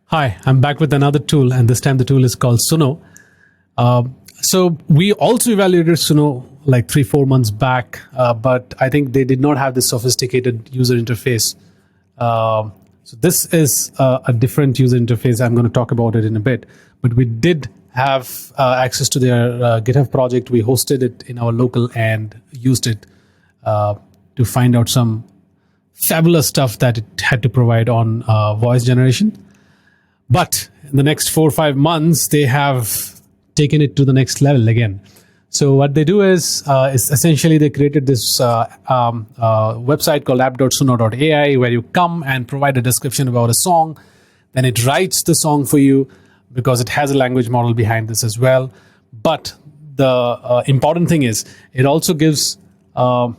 Hi, I'm back with another tool, and this time the tool is called Suno. So we also evaluated Suno like 3-4 months back, but I think they did not have this sophisticated user interface. So this is a different user interface. I'm going to talk about it in a bit, but we did have access to their GitHub project. We hosted it in our local and used it to find out some fabulous stuff that it had to provide on voice generation. But in the next 4 or 5 months, they have taken it to the next level again. So what they do is essentially they created this website called app.suno.ai, where you come and provide a description about a song. Then it writes the song for you because it has a language model behind this as well. But the important thing is it also gives an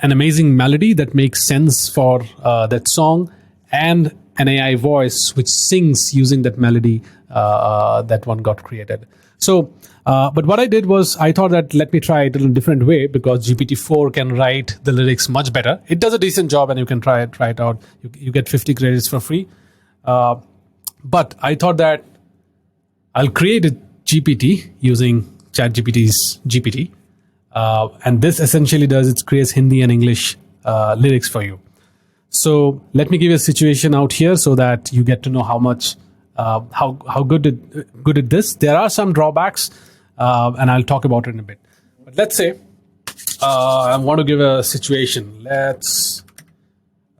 amazing melody that makes sense for that song, and an AI voice which sings using that melody that one got created. So, but what I did was I thought that let me try it in a different way, because GPT-4 can write the lyrics much better. It does a decent job, and you can try it out. You get 50 credits for free. But I thought that I'll create a GPT using ChatGPT's GPT. And this essentially does, it creates Hindi and English lyrics for you. So let me give you a situation out here so that you get to know how much, how good it is. There are some drawbacks, and I'll talk about it in a bit. But let's say I want to give a situation. Let's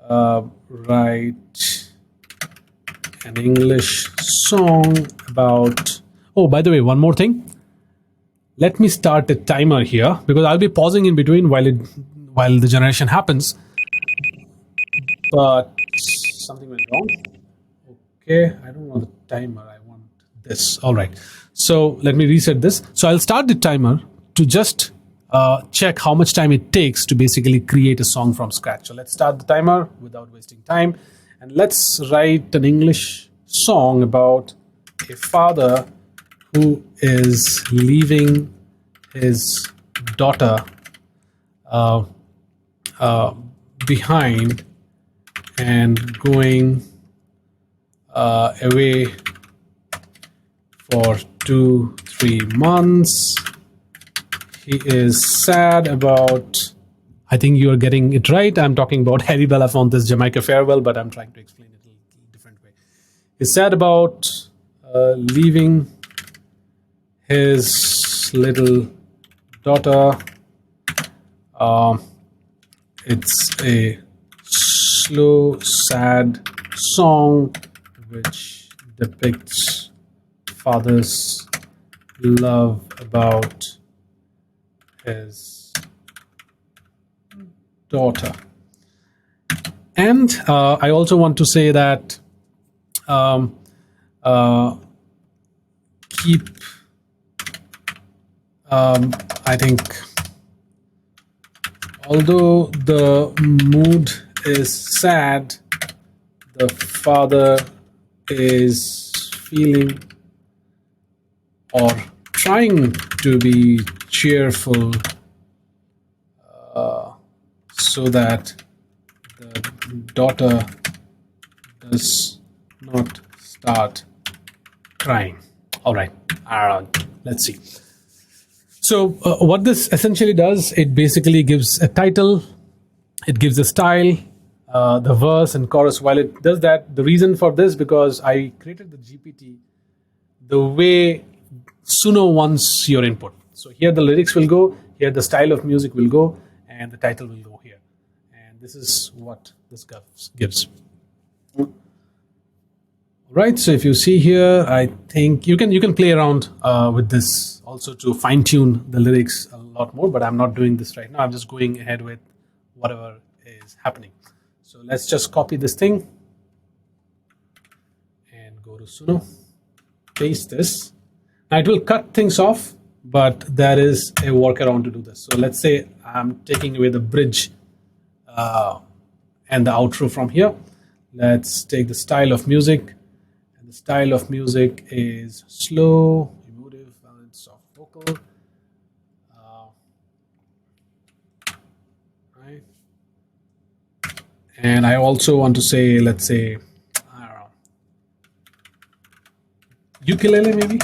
write an English song about. Oh, by the way, one more thing. Let me start a timer here, because I'll be pausing in between while the generation happens. But something went wrong. Okay, I don't want the timer. I want this. All right. So let me reset this. So I'll start the timer to just check how much time it takes to basically create a song from scratch. So let's start the timer without wasting time. And let's write an English song about a father who is leaving his daughter behind and going away for 2-3 months. He is sad about, I think you are getting it right, I'm talking about Harry Belafonte's Jamaica Farewell, but I'm trying to explain it in a different way. He's sad about leaving his little daughter. It's a slow, sad song which depicts father's love about his daughter. And I also want to say that keep, I think, although the mood is sad, the father is feeling or trying to be cheerful so that the daughter does not start crying. All right, let's see. So what this essentially does, it basically gives a title, it gives a style, the verse and chorus. While it does that, the reason for this, because I created the GPT the way Suno wants your input. So here the lyrics will go, here the style of music will go, and the title will go here. And this is what this gives. Right, so if you see here, I think you can play around with this also to fine tune the lyrics a lot more, but I'm not doing this right now. I'm just going ahead with whatever is happening. So let's just copy this thing and go to Suno, paste this. Now it will cut things off, but there is a workaround to do this. So let's say I'm taking away the bridge and the outro from here. Let's take the style of music. And the style of music is slow, emotive, and soft vocal. Right. And I also want to say, let's say, I don't know, ukulele maybe.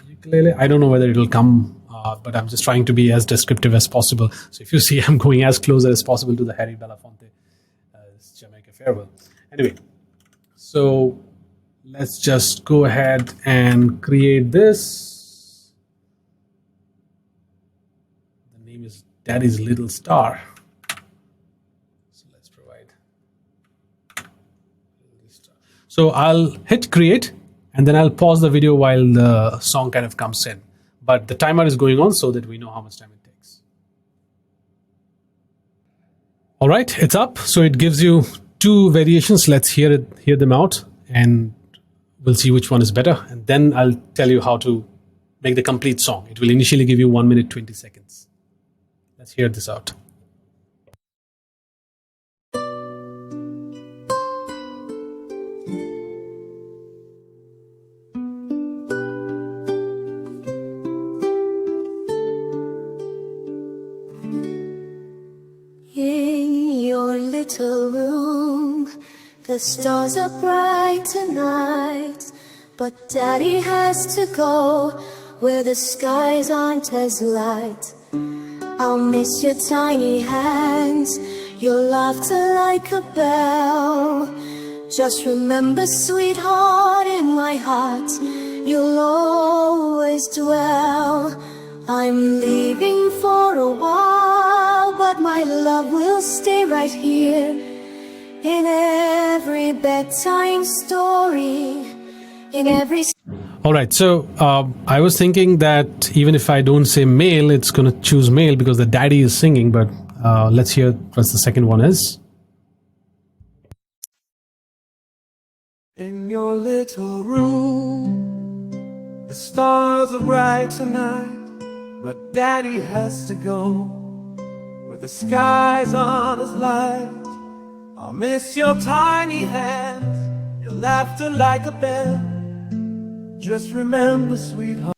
Ukulele. I don't know whether it'll come, but I'm just trying to be as descriptive as possible. So if you see, I'm going as close as possible to the Harry Belafonte Jamaica Farewell. Anyway, so let's just go ahead and create this. The name is Daddy's Little Star. So let's provide. So I'll hit create and then I'll pause the video while the song kind of comes in. But the timer is going on so that we know how much time it takes. All right, it's up. So it gives you two variations. Let's hear them out and we'll see which one is better. And then I'll tell you how to make the complete song. It will initially give you 1 minute, 20 seconds. Let's hear this out. In your little room, the stars are bright tonight, but Daddy has to go where the skies aren't as light. I'll miss your tiny hands, your laughter like a bell. Just remember, sweetheart, in my heart you'll always dwell. I'm leaving for a while, but my love will stay right here. In every bedtime story, in every... All right, so I was thinking that even if I don't say male, it's going to choose male because the daddy is singing, but let's hear what the second one is. In your little room, the stars are bright tonight, but Daddy has to go where the skies aren't as light. I'll miss your tiny hands, your laughter like a bell. Just remember, sweetheart.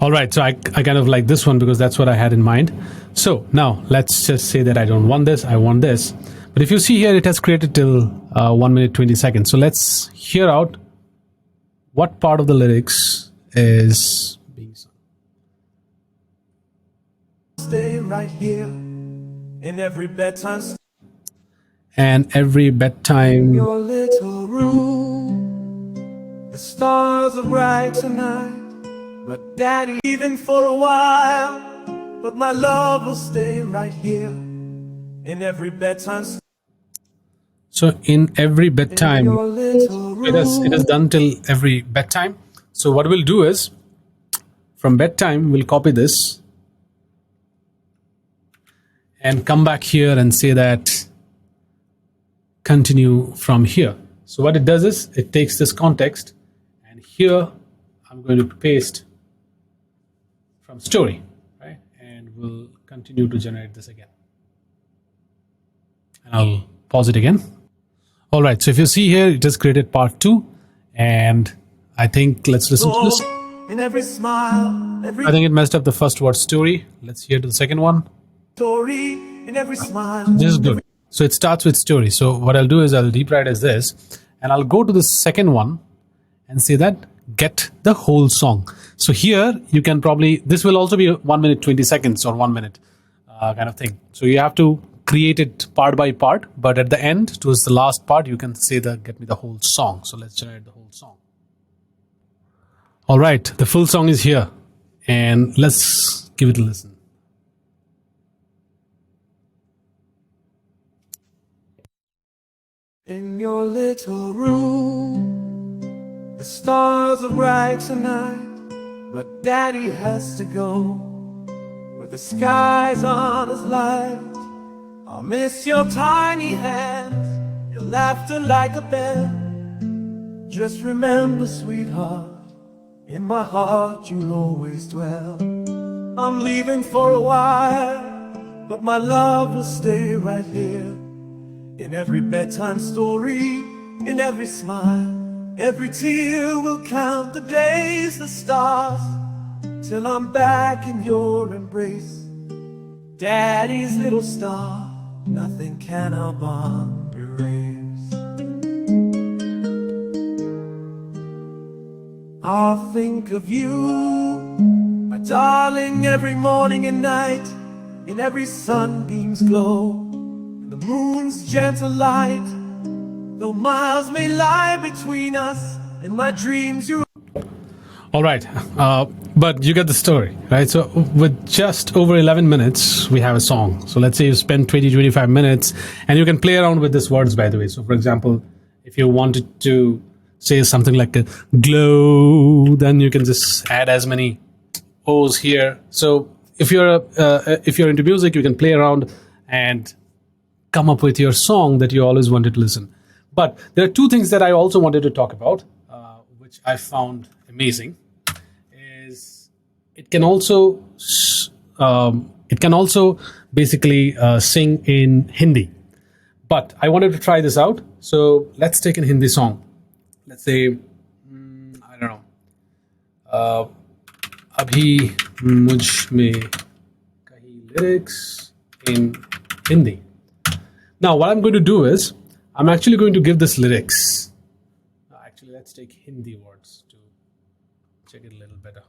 All right, so I kind of like this one because that's what I had in mind. So now let's just say that I don't want this, I want this. But if you see here, it has created till 1 minute, 20 seconds. So let's hear out what part of the lyrics is being sung. Stay right here in every bedtime. And every bedtime. Your little room, the stars are bright tonight, but Daddy leaving for a while, but my love will stay right here in every bedtime. So in every bedtime, it is done till every bedtime. So what we'll do is, from bedtime, we'll copy this and come back here and say that continue from here. So what it does is, it takes this context and here I'm going to paste from story, right? And we'll continue to generate this again. And I'll pause it again. All right, so if you see here, it has created part 2, and I think let's listen to this. In every smile, every I think it messed up the first word, story. Let's hear the second one. story, in every smile. This is good. So it starts with story. So what I'll do is I'll deep write as this, and I'll go to the second one and say that get the whole song. So here you can probably, this will also be 1 minute 20 seconds or 1 minute kind of thing. So you have to create it part by part, but at the end, towards the last part, you can say the get me the whole song. So let's generate the whole song. All right, the full song is here, and let's give it a listen. In your little room, the stars are bright tonight, but Daddy has to go where the skies aren't as light. I'll miss your tiny hands, your laughter like a bell. Just remember, sweetheart, in my heart you'll always dwell. I'm leaving for a while, but my love will stay right here. In every bedtime story, in every smile, every tear will count the days, the stars, till I'm back in your embrace. Daddy's little star, nothing can our bond erase. I'll think of you, my darling, every morning and night, in every sunbeam's glow, in the moon's gentle light. Though miles may lie between us, in my dreams you. All right, but you get the story, right? So with just over 11 minutes, we have a song. So let's say you spend 20-25 minutes, and you can play around with these words, by the way. So for example, if you wanted to say something like a glow, then you can just add as many O's here. So if you're into music, you can play around and come up with your song that you always wanted to listen. But there are two things that I also wanted to talk about, which I found amazing. Is it can also basically sing in Hindi. But I wanted to try this out. So let's take a Hindi song. Let's say, I don't know, Abhi Mujh Mein Kahi lyrics in Hindi. Now, what I'm going to do is, I'm actually going to give this lyrics. Actually, let's take Hindi words to check it a little better.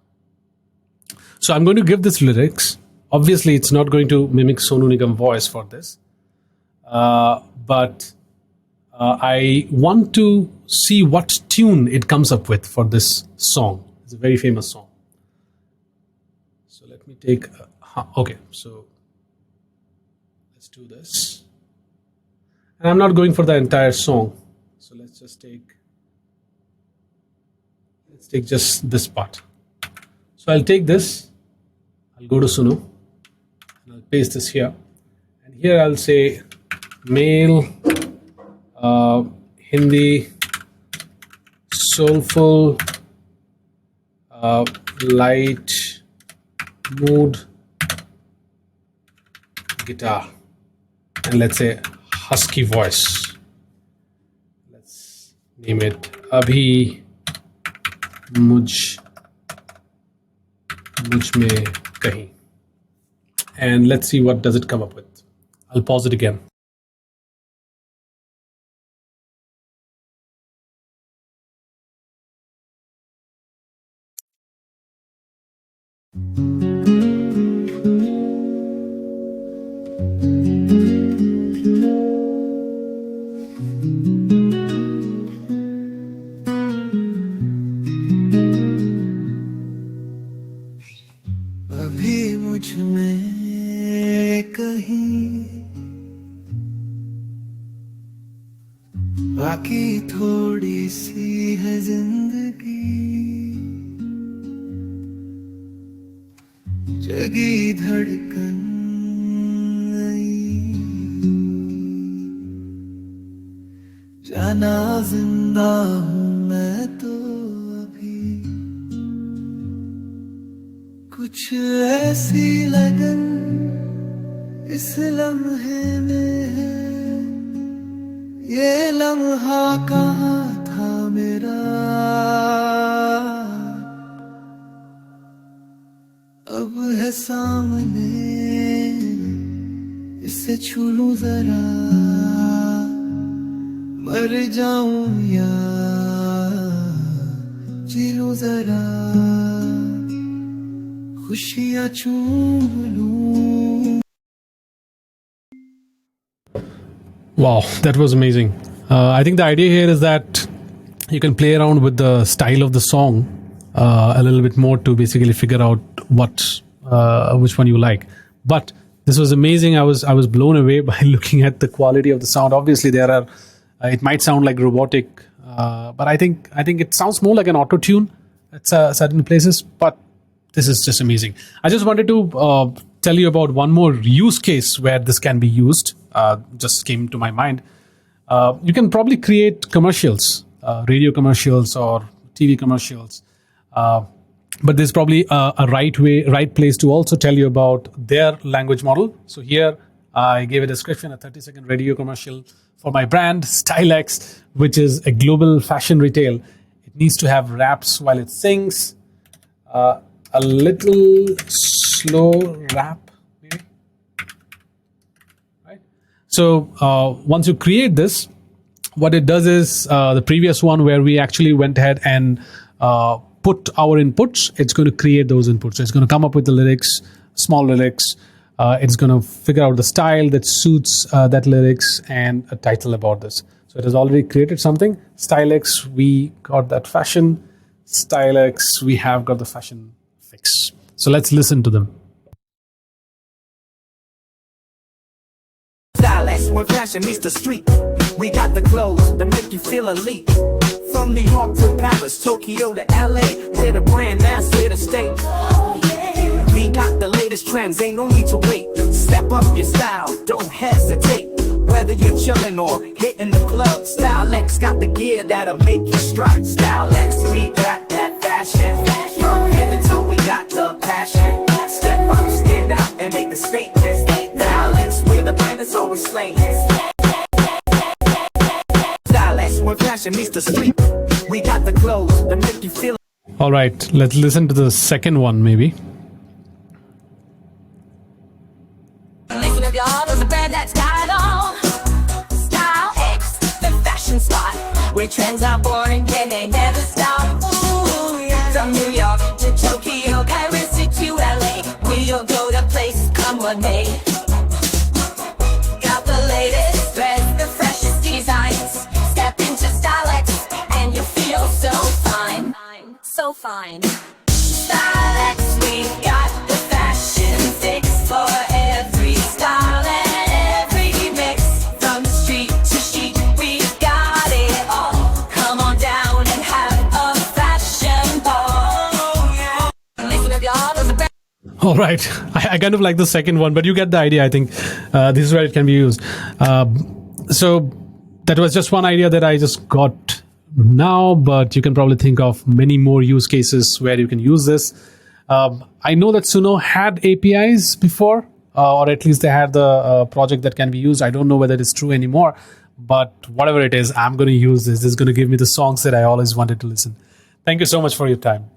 So I'm going to give this lyrics. Obviously, it's not going to mimic Sonu Nigam voice for this. But I want to see what tune it comes up with for this song. It's a very famous song. So let me take, okay, so let's do this. And I'm not going for the entire song. So let's take just this part. So I'll take this, I'll go to Suno, and I'll paste this here. And here I'll say male, Hindi, soulful, light, mood, guitar, and let's say husky voice. Let's name it Abhi Mujh Mein Kahi. And let's see what does it come up with. I'll pause it again. अभी मुझ में कहीं बाकी थोड़ी सी है जिंदगी, जगी धड़कन नई, जाना जिंदा हूँ मैं तो अभी, कुछ ऐसी लगन इस लम्हे में है, ये लम्हा कहाँ था मेरा, अब है सामने, इसे छू लूं जरा, मर जाऊं या जी लूं जरा, खुशियाँ चूम लूं. Wow, that was amazing. I think the idea here is that you can play around with the style of the song a little bit more to basically figure out which one you like. But this was amazing. I was blown away by looking at the quality of the sound. Obviously, it might sound like robotic, but I think it sounds more like an auto tune at certain places. But this is just amazing. I just wanted to tell you about one more use case where this can be used. Just came to my mind. You can probably create commercials, radio commercials or TV commercials. But there's probably a right place to also tell you about their language model. So here I gave a description, a 30-second radio commercial for my brand, StyleX, which is a global fashion retail. It needs to have raps while it sings. A little slow rap, maybe. Right? So once you create this, what it does is the previous one where we actually went ahead and put our inputs, it's going to create those inputs. So it's going to come up with the lyrics, small lyrics. It's going to figure out the style that suits that lyrics and a title about this. So it has already created something. StyleX, we got that fashion. StyleX, we have got the fashion fix. So let's listen to them. StyleX, where fashion meets the street. We got the clothes that make you feel elite. From New York to Paris, Tokyo to LA, to the brand, that's to the state. We got the latest trends, ain't no need to wait. Step up your style, don't hesitate. Whether you're chillin' or hitting the club, StyleX got the gear that'll make you strut. StyleX, we got that fashion. From head to toe, we got the passion. Step up, stand out, and make the statement. StyleX, we're the brand that's always slaying. StyleX, where fashion meets the street. We got the clothes that make you feel. All right, let's listen to the second one maybe. Listen if your heart is a brand that's got it all. StyleX, the fashion spot, where trends are born and they never stop. Ooh, yeah. From New York to Tokyo, Paris to LA, we'll go to places come what may. Got the latest threads, the freshest designs. Step into StyleX and you'll feel so fine, so fine. StyleX, we got the fashion fix for every style and every mix. From street to chic, we got it all. Come on down and have a fashion ball. Listen if your heart is a brand. All right, I kind of like the second one, but you get the idea. I think this is where it can be used. So that was just one idea that I just got now, but you can probably think of many more use cases where you can use this. I know that Suno had APIs before, or at least they had the project that can be used. I don't know whether it's true anymore, but whatever it is, I'm going to use this. This is going to give me the songs that I always wanted to listen. Thank you so much for your time.